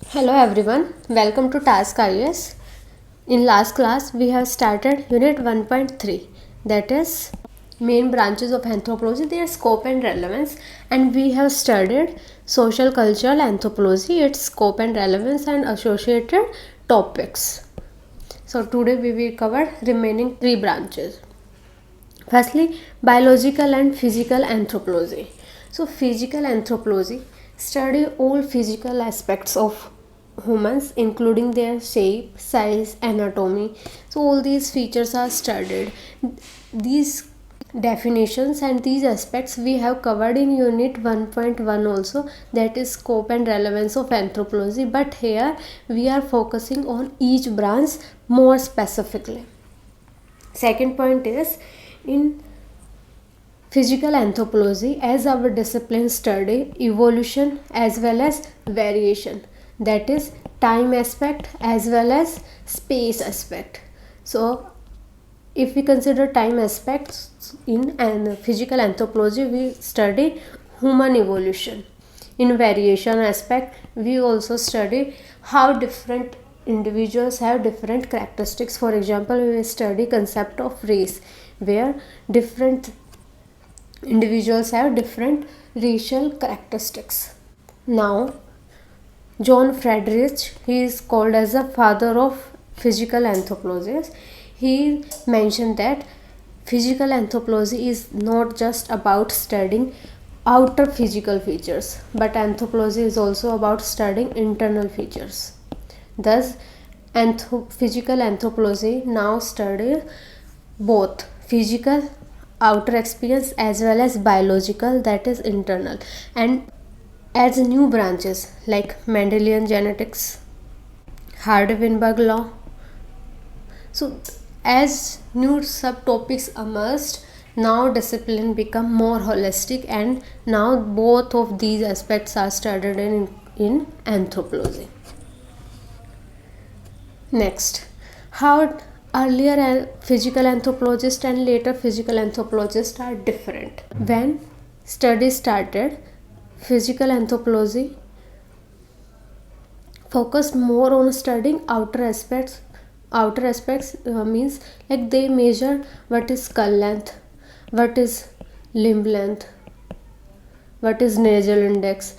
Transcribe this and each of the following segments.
Hello everyone, welcome to Task IS. In last class, we have started Unit 1.3, that is main branches of anthropology, their scope and relevance, and we have studied social cultural anthropology, its scope and relevance, and associated topics. So today we will cover remaining three branches. Firstly, biological and physical anthropology. So, physical anthropology study all physical aspects of humans, including their shape, size, anatomy. So, all these features are studied. These definitions and these aspects we have covered in unit 1.1 also, that is scope and relevance of anthropology, but here we are focusing on each branch more specifically. Second point is, in physical anthropology, as our discipline study evolution as well as variation, that is time aspect as well as space aspect. So if we consider time aspects in physical anthropology, we study human evolution. In variation aspect, we also study how different individuals have different characteristics. For example, we study concept of race, where different individuals have different racial characteristics. Now, John Friedrich, he is called as the father of physical anthropology. He mentioned that physical anthropology is not just about studying outer physical features, but anthropology is also about studying internal features. Thus, physical anthropology now studies both physical outer experience as well as biological, that is internal, and adds new branches like Mendelian genetics, Hardy-Weinberg law. So as new subtopics emerged, now discipline become more holistic, and now both of these aspects are studied in anthropology. Next, how earlier physical anthropologists and later physical anthropologists are different. When studies started, physical anthropology focused more on studying outer aspects. Outer aspects means like they measure what is skull length, what is limb length, what is nasal index,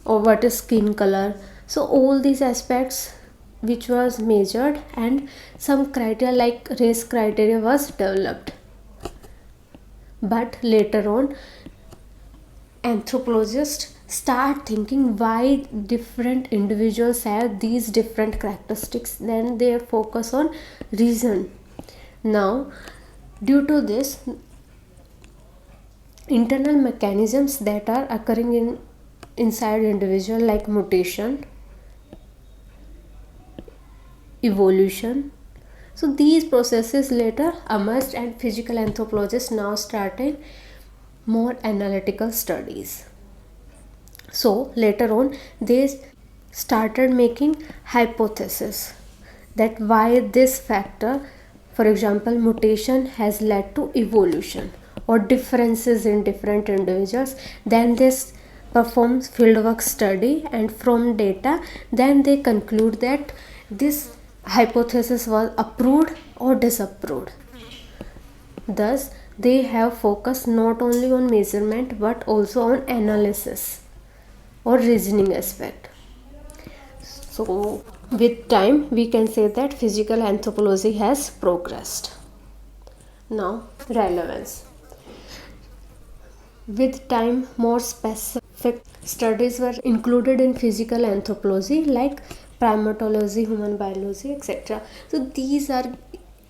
or what is skin color. So all these aspects which was measured, and some criteria like race criteria was developed. But later on, anthropologists start thinking why different individuals have these different characteristics, then they focus on reason. Now, due to this, internal mechanisms that are occurring inside individual like mutation, evolution, so these processes later emerged, and physical anthropologists now started more analytical studies. So later on, they started making hypotheses that why this factor, for example mutation, has led to evolution or differences in different individuals. Then this performs fieldwork study, and from data then they conclude that this hypothesis was approved or disapproved. Thus they have focused not only on measurement but also on analysis or reasoning aspect. So with time we can say that physical anthropology has progressed. Now relevance. With time, more specific studies were included in physical anthropology like primatology, human biology, etc. So these are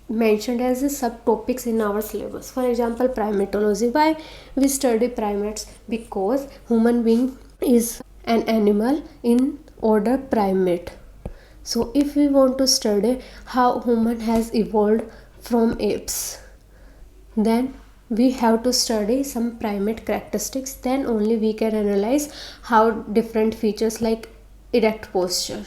mentioned as subtopics in our syllabus. For example, primatology. Why we study primates? Because human being is an animal in order primate. So if we want to study how human has evolved from apes, then we have to study some primate characteristics, then only we can analyze how different features like erect posture,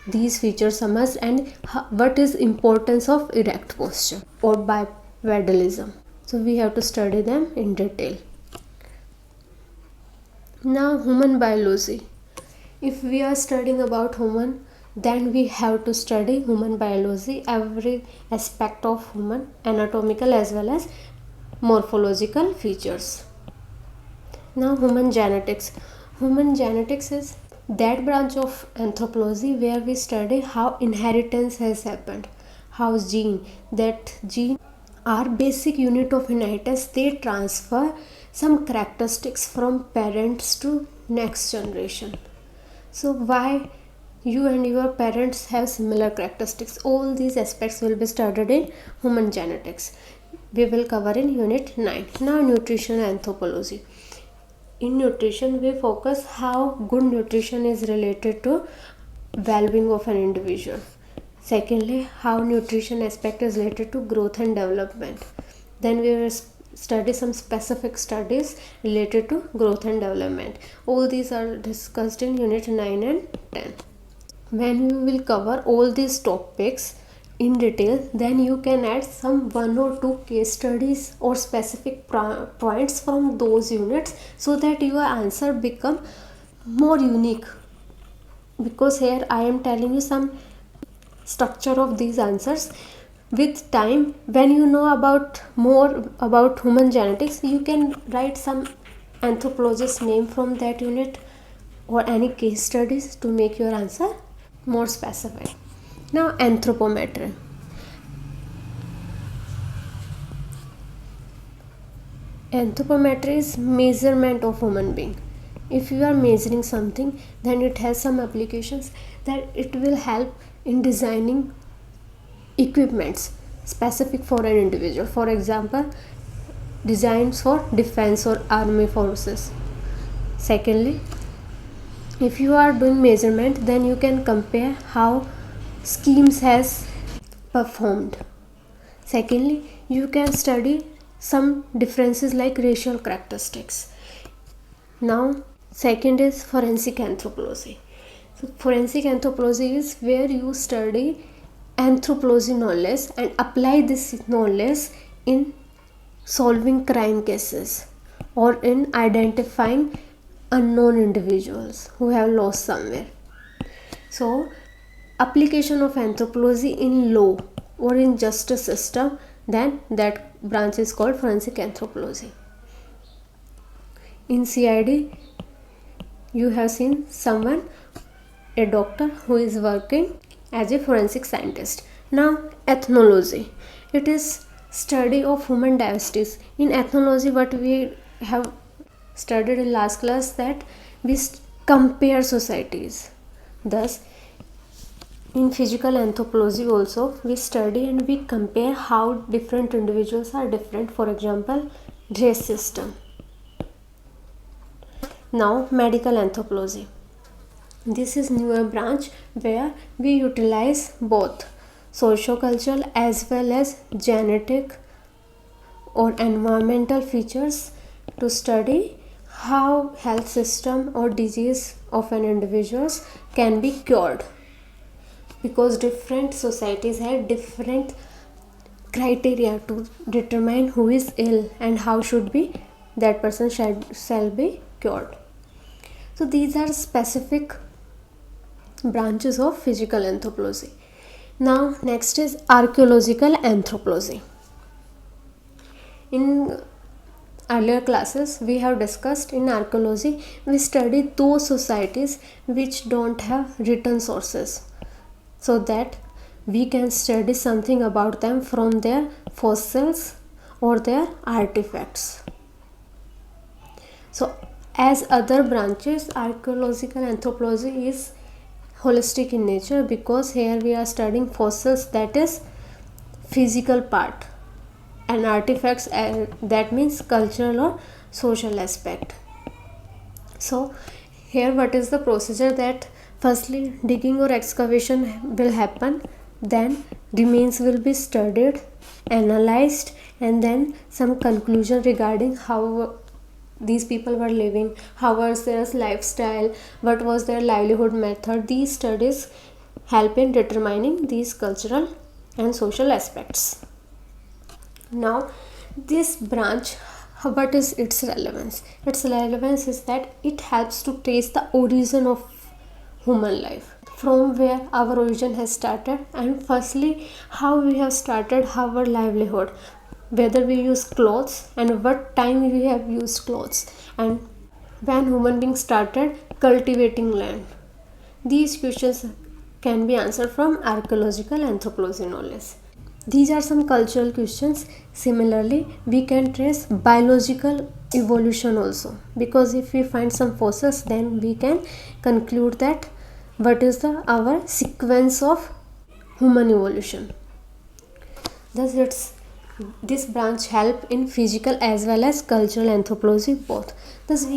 these features emerge, and what is importance of erect posture or bipedalism. So we have to study them in detail. Now human biology. If we are studying about human, then we have to study human biology, every aspect of human, anatomical as well as morphological features. Now, human genetics. Human genetics is that branch of anthropology where we study how inheritance has happened, how gene are basic unit of inheritance. They transfer some characteristics from parents to next generation. So why you and your parents have similar characteristics? All these aspects will be studied in human genetics. We will cover in unit 9. Now, nutrition anthropology. In nutrition, we focus how good nutrition is related to well-being of an individual. Secondly, how nutrition aspect is related to growth and development. Then we will study some specific studies related to growth and development. All these are discussed in unit 9 and 10. When you will cover all these topics in detail, then you can add some 1 or 2 case studies or specific points from those units, so that your answer become more unique, because here I am telling you some structure of these answers. With time, when you know about more about human genetics, you can write some anthropologist name from that unit or any case studies to make your answer more specific. Now, anthropometry. Anthropometry is measurement of human being. If you are measuring something, then it has some applications that it will help in designing equipments specific for an individual. For example, designs for defense or army forces. Secondly, if you are doing measurement, then you can compare how schemes has performed. Secondly, you can study some differences like racial characteristics. Now, second is forensic anthropology. So, forensic anthropology is where you study anthropology knowledge and apply this knowledge in solving crime cases or in identifying unknown individuals who have lost somewhere. So, application of anthropology in law or in justice system, then that branch is called forensic anthropology. In CID, you have seen someone, a doctor who is working as a forensic scientist. Now, ethnology. It is study of human diversities. In ethnology, what we have studied in last class, that we compare societies. Thus, in physical anthropology also, we study and we compare how different individuals are different. For example, race system. Now, medical anthropology. This is newer branch where we utilize both socio-cultural as well as genetic or environmental features to study how health system or disease of an individual can be cured, because different societies have different criteria to determine who is ill and how should be that person shall be cured. So these are specific branches of physical anthropology. Now, next is archaeological anthropology. In earlier classes, we have discussed in archaeology, we study those societies which don't have written sources, so that we can study something about them from their fossils or their artifacts. So, as other branches, archaeological anthropology is holistic in nature, because here we are studying fossils, that is physical part, and artifacts, that means cultural or social aspect. So here what is the procedure, that firstly digging or excavation will happen, then remains will be studied, analyzed, and then some conclusion regarding how these people were living, how was their lifestyle, what was their livelihood method. These studies help in determining these cultural and social aspects. Now, this branch, what is its relevance? Its relevance is that it helps to trace the origin of human life, from where our origin has started, and firstly how we have started our livelihood, whether we use clothes and what time we have used clothes, and when human beings started cultivating land. These questions can be answered from archaeological anthropology knowledge. These are some cultural questions. Similarly, we can trace biological evolution also, because if we find some fossils, then we can conclude that what is the our sequence of human evolution. Thus, this branch help in physical as well as cultural anthropology both. Thus,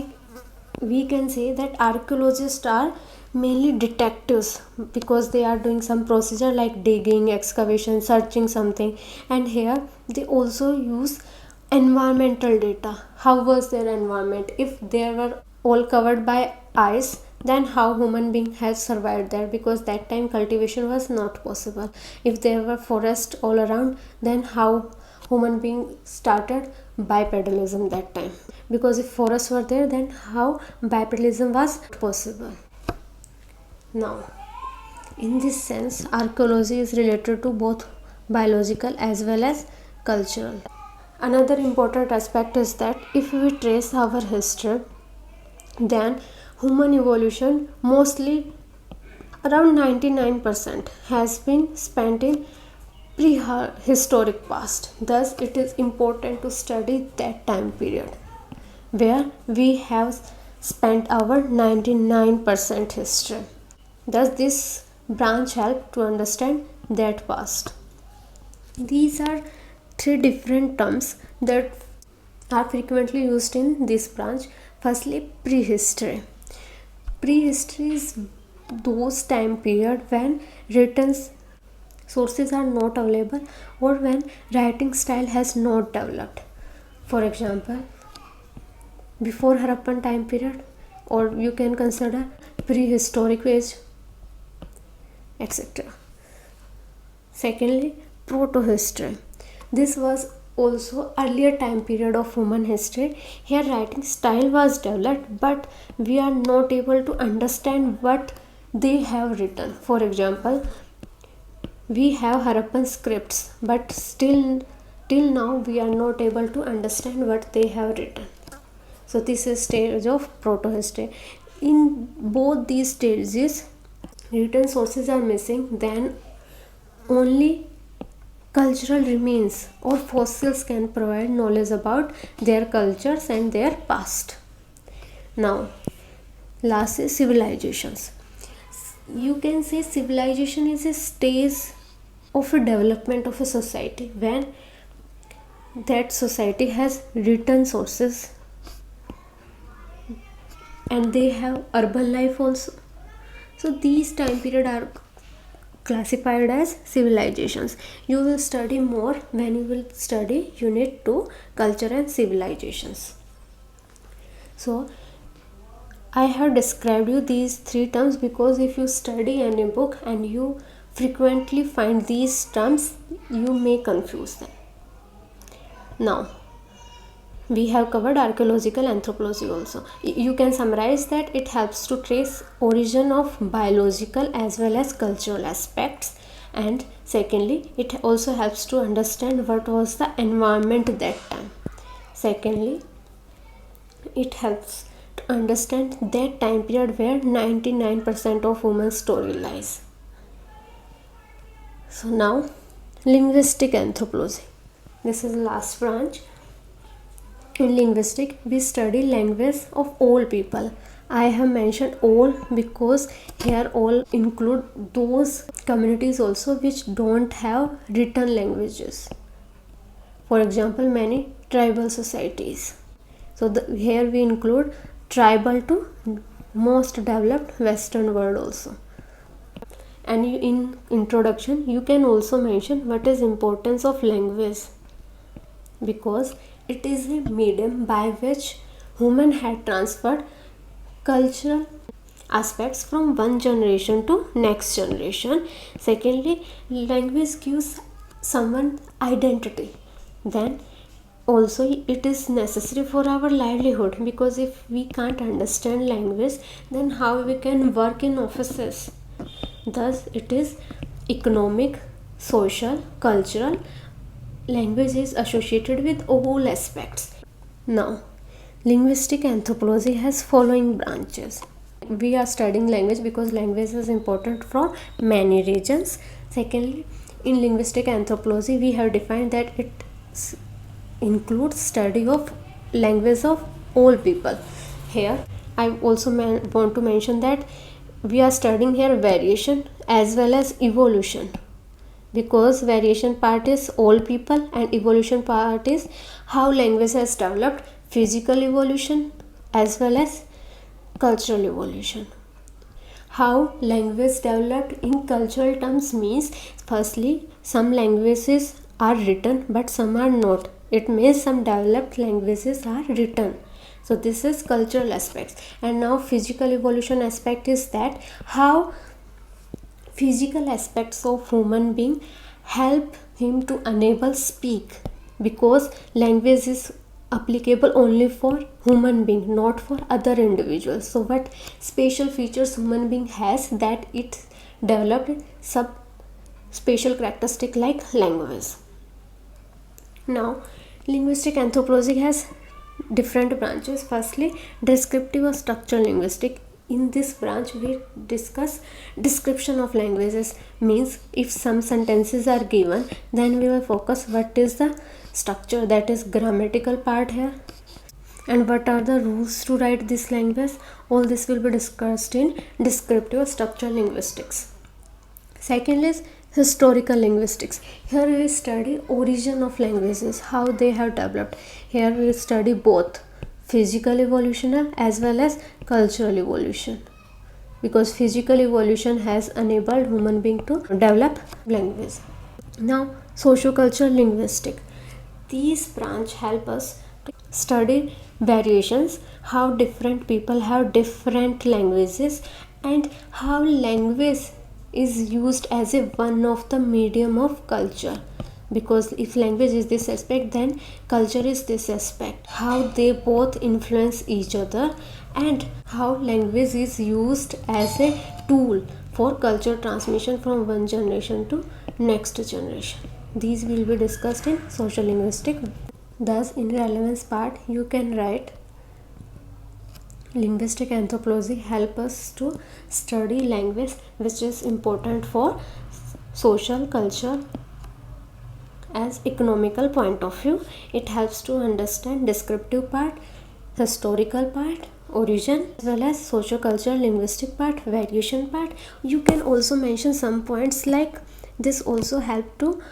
we can say that archaeologists are mainly detectives, because they are doing some procedure like digging, excavation, searching something, and here they also use environmental data. How was their environment? If they were all covered by ice, then how human being has survived there, because that time cultivation was not possible. If there were forest all around, then how human being started bipedalism that time, because if forests were there, then how bipedalism was possible. Now, in this sense, archaeology is related to both biological as well as cultural. Another important aspect is that if we trace our history, then human evolution mostly around 99% has been spent in prehistoric past. Thus, it is important to study that time period where we have spent our 99% history. Thus, this branch helps to understand that past. These are three different terms that are frequently used in this branch. Firstly, prehistory. Prehistory is those time period when written sources are not available, or when writing style has not developed. For example, before Harappan time period, or you can consider prehistoric age, etc. Secondly, proto-history. This was also earlier time period of human history. Here writing style was developed, but we are not able to understand what they have written. For example, we have Harappan scripts, but still till now we are not able to understand what they have written. So this is stage of proto-history. In both these stages, written sources are missing, then only cultural remains or fossils can provide knowledge about their cultures and their past. Now, last is civilizations. You can say civilization is a stage of a development of a society when that society has written sources and they have urban life also. So these time period are classified as civilizations. You will study more when you will study unit 2 culture and civilizations. So I have described you these three terms because if you study any book and you frequently find these terms, you may confuse them. Now we have covered archaeological anthropology also. You can summarize that it helps to trace origin of biological as well as cultural aspects, and secondly it also helps to understand what was the environment that time. Secondly, it helps to understand that time period where 99% of human story lies. So now linguistic anthropology. This is the last branch. In linguistic, we study language of all people. I have mentioned all because here all include those communities also which don't have written languages. For example, many tribal societies. So here we include tribal to most developed Western world also. And in introduction, you can also mention what is importance of language, because it is a medium by which human had transferred cultural aspects from one generation to next generation. Secondly, language gives someone identity. Then also it is necessary for our livelihood, because if we can't understand language, then how we can work in offices. Thus it is economic, social, cultural. Language is associated with all aspects. Now, linguistic anthropology has following branches. We are studying language because language is important for many regions. Secondly, in linguistic anthropology, we have defined that it includes study of language of all people. Here, I also want to mention that we are studying here variation as well as evolution, because variation part is all people and evolution part is how language has developed, physical evolution as well as cultural evolution. How language developed in cultural terms means, firstly, some languages are written but some are not. It means some developed languages are written. So this is cultural aspects. And now physical evolution aspect is that how physical aspects of human being help him to enable speak, because language is applicable only for human being, not for other individuals. So what special features human being has, that it developed sub special characteristic like language. Now linguistic anthropology has different branches. Firstly, descriptive or structural linguistic. In this branch we discuss description of languages, means if some sentences are given, then we will focus what is the structure, that is grammatical part here, and what are the rules to write this language. All this will be discussed in descriptive or structural linguistics. Second is historical linguistics. Here we study origin of languages, how they have developed. Here we study both physical evolution as well as cultural evolution, because physical evolution has enabled human being to develop language. Now sociocultural linguistic, these branch help us to study variations, how different people have different languages, and how language is used as a one of the medium of culture, because if language is this aspect, then culture is this aspect, how they both influence each other, and how language is used as a tool for culture transmission from one generation to next generation. These will be discussed in social linguistic. Thus in relevance part you can write, linguistic anthropology help us to study language which is important for social, culture as economical point of view. It helps to understand descriptive part, historical part, origin, as well as socio-cultural linguistic part, variation part. You can also mention some points like this also help to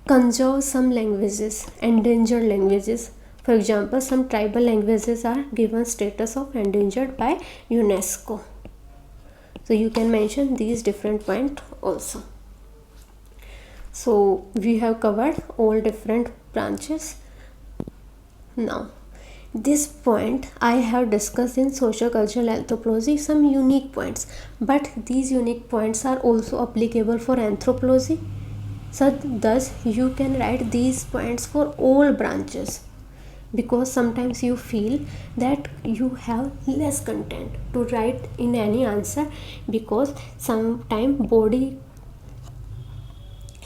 conserve some languages, endangered languages. For example, some tribal languages are given status of endangered by UNESCO. So you can mention these different points also. So we have covered all different branches. Now this point I have discussed in socio-cultural anthropology some unique points, but these unique points are also applicable for anthropology. So thus you can write these points for all branches, because sometimes you feel that you have less content to write in any answer, because sometimes body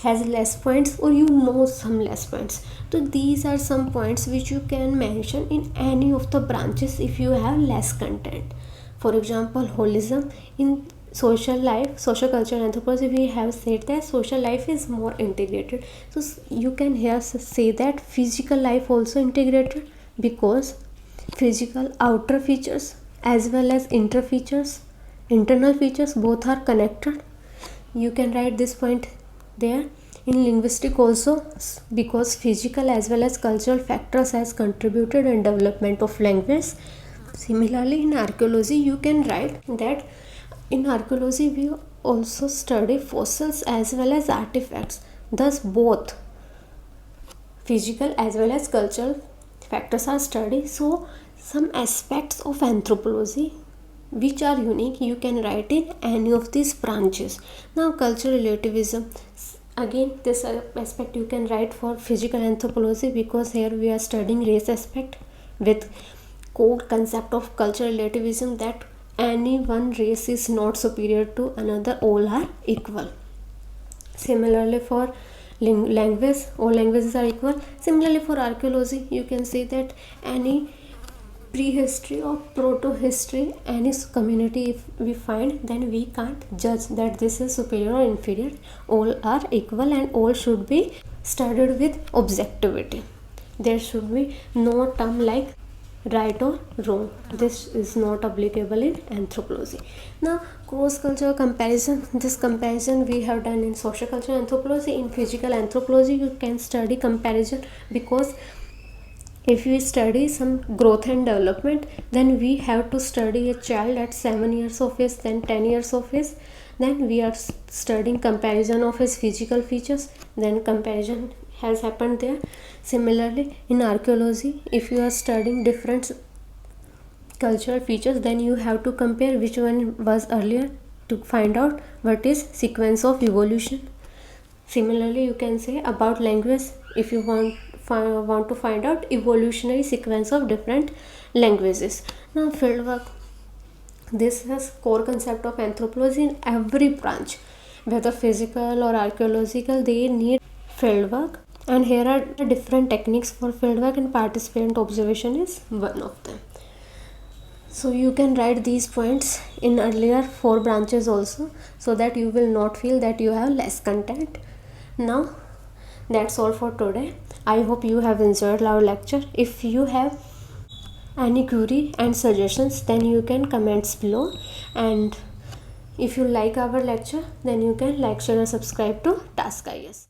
has less points or you know some less points. So these are some points which you can mention in any of the branches if you have less content. For example, holism. In social life, social cultural anthropology, we have said that social life is more integrated. So you can here say that physical life also integrated, because physical outer features as well as inner features, internal features, both are connected. You can write this point there. In linguistic also, because physical as well as cultural factors has contributed in development of language. Similarly, in archaeology you can write that in archaeology we also study fossils as well as artifacts. Thus both physical as well as cultural factors are studied. So some aspects of anthropology which are unique you can write in any of these branches. Now cultural relativism, Again, this aspect you can write for physical anthropology, because here we are studying race aspect with core concept of cultural relativism, that any one race is not superior to another, all are equal. Similarly for language, all languages are equal. Similarly for archaeology, you can say that any prehistory or proto-history, any community if we find, then we can't judge that this is superior or inferior. All are equal and all should be studied with objectivity. There should be no term like right or wrong. This is not applicable in anthropology. Now cross cultural comparison, this comparison we have done in social cultural anthropology. In physical anthropology you can study comparison, because if we study some growth and development, then we have to study a child at 7 years of age, then 10 years of age, then we are studying comparison of his physical features, then comparison has happened there. Similarly in archaeology, if you are studying different cultural features, then you have to compare which one was earlier to find out what is sequence of evolution. Similarly you can say about language, if you want to find out evolutionary sequence of different languages. Now fieldwork, this has core concept of anthropology. In every branch, whether physical or archaeological, they need fieldwork, and here are different techniques for fieldwork, and participant observation is one of them. So you can write these points in earlier 4 branches also, so that you will not feel that you have less content. Now that's all for today. I hope you have enjoyed our lecture. If you have any query and suggestions, then you can comments below, and if you like our lecture, then you can like, share and subscribe to Task IAS.